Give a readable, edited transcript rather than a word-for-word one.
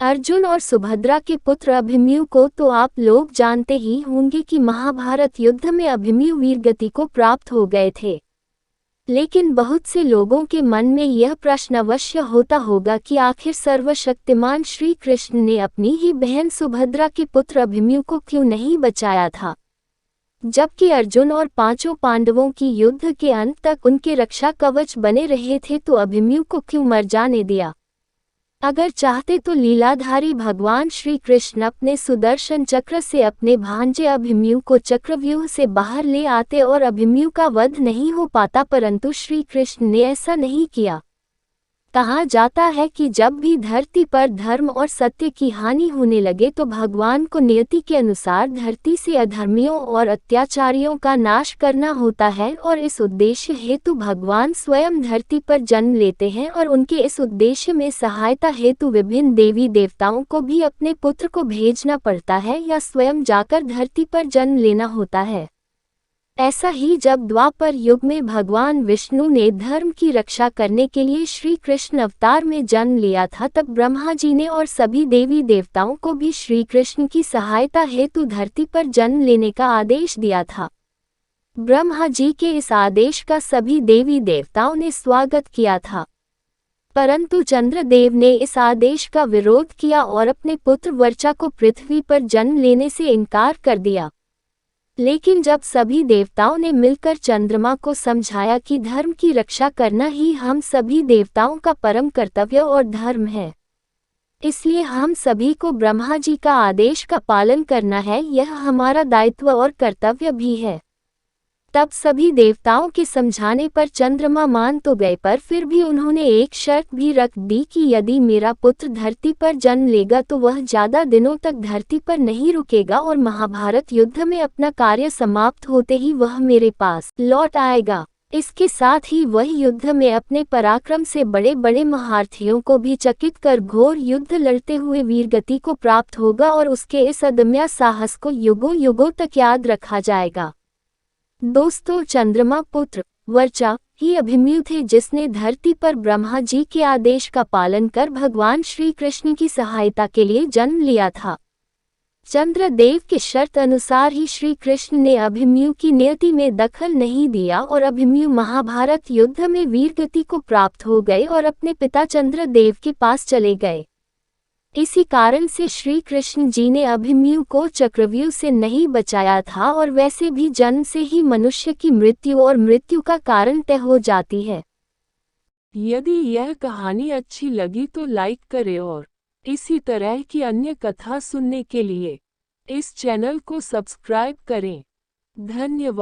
अर्जुन और सुभद्रा के पुत्र अभिमन्यु को तो आप लोग जानते ही होंगे कि महाभारत युद्ध में अभिमन्यु वीरगति को प्राप्त हो गए थे। लेकिन बहुत से लोगों के मन में यह प्रश्न अवश्य होता होगा कि आखिर सर्वशक्तिमान श्री कृष्ण ने अपनी ही बहन सुभद्रा के पुत्र अभिमन्यु को क्यों नहीं बचाया था, जबकि अर्जुन और पांचों पांडवों की युद्ध के अंत तक उनके रक्षा कवच बने रहे थे, तो अभिमन्यु को क्यों मर जाने दिया। अगर चाहते तो लीलाधारी भगवान श्री कृष्ण अपने सुदर्शन चक्र से अपने भांजे अभिमन्यु को चक्रव्यूह से बाहर ले आते और अभिमन्यु का वध नहीं हो पाता, परंतु श्री कृष्ण ने ऐसा नहीं किया। कहा जाता है कि जब भी धरती पर धर्म और सत्य की हानि होने लगे तो भगवान को नियति के अनुसार धरती से अधर्मियों और अत्याचारियों का नाश करना होता है, और इस उद्देश्य हेतु भगवान स्वयं धरती पर जन्म लेते हैं और उनके इस उद्देश्य में सहायता हेतु विभिन्न देवी देवताओं को भी अपने पुत्र को भेजना पड़ता है या स्वयं जाकर धरती पर जन्म लेना होता है। ऐसा ही जब द्वापर युग में भगवान विष्णु ने धर्म की रक्षा करने के लिए श्री कृष्ण अवतार में जन्म लिया था, तब ब्रह्मा जी ने और सभी देवी देवताओं को भी श्री कृष्ण की सहायता हेतु धरती पर जन्म लेने का आदेश दिया था। ब्रह्मा जी के इस आदेश का सभी देवी देवताओं ने स्वागत किया था, परंतु चंद्रदेव ने इस आदेश का विरोध किया और अपने पुत्र वर्चा को पृथ्वी पर जन्म लेने से इनकार कर दिया। लेकिन जब सभी देवताओं ने मिलकर चंद्रमा को समझाया कि धर्म की रक्षा करना ही हम सभी देवताओं का परम कर्तव्य और धर्म है, इसलिए हम सभी को ब्रह्मा जी का आदेश का पालन करना है, यह हमारा दायित्व और कर्तव्य भी है, तब सभी देवताओं के समझाने पर चंद्रमा मान तो गए, पर फिर भी उन्होंने एक शर्त भी रख दी कि यदि मेरा पुत्र धरती पर जन्म लेगा तो वह ज्यादा दिनों तक धरती पर नहीं रुकेगा और महाभारत युद्ध में अपना कार्य समाप्त होते ही वह मेरे पास लौट आएगा। इसके साथ ही वह युद्ध में अपने पराक्रम से बड़े बड़े महारथियों को भी चकित कर घोर युद्ध लड़ते हुए वीरगति को प्राप्त होगा और उसके इस अदम्य साहस को युगों युगों तक याद रखा जाएगा। दोस्तों, चंद्रमा पुत्र वर्चा ही अभिमन्यु थे, जिसने धरती पर ब्रह्मा जी के आदेश का पालन कर भगवान श्री कृष्ण की सहायता के लिए जन्म लिया था। चंद्रदेव के शर्त अनुसार ही श्री कृष्ण ने अभिमन्यु की नियति में दखल नहीं दिया और अभिमन्यु महाभारत युद्ध में वीरगति को प्राप्त हो गए और अपने पिता चंद्रदेव के पास चले गए। इसी कारण से श्री कृष्ण जी ने अभिमन्यु को चक्रव्यूह से नहीं बचाया था, और वैसे भी जन्म से ही मनुष्य की मृत्यु और मृत्यु का कारण तय हो जाती है। यदि यह कहानी अच्छी लगी तो लाइक करें और इसी तरह की अन्य कथा सुनने के लिए इस चैनल को सब्सक्राइब करें। धन्यवाद।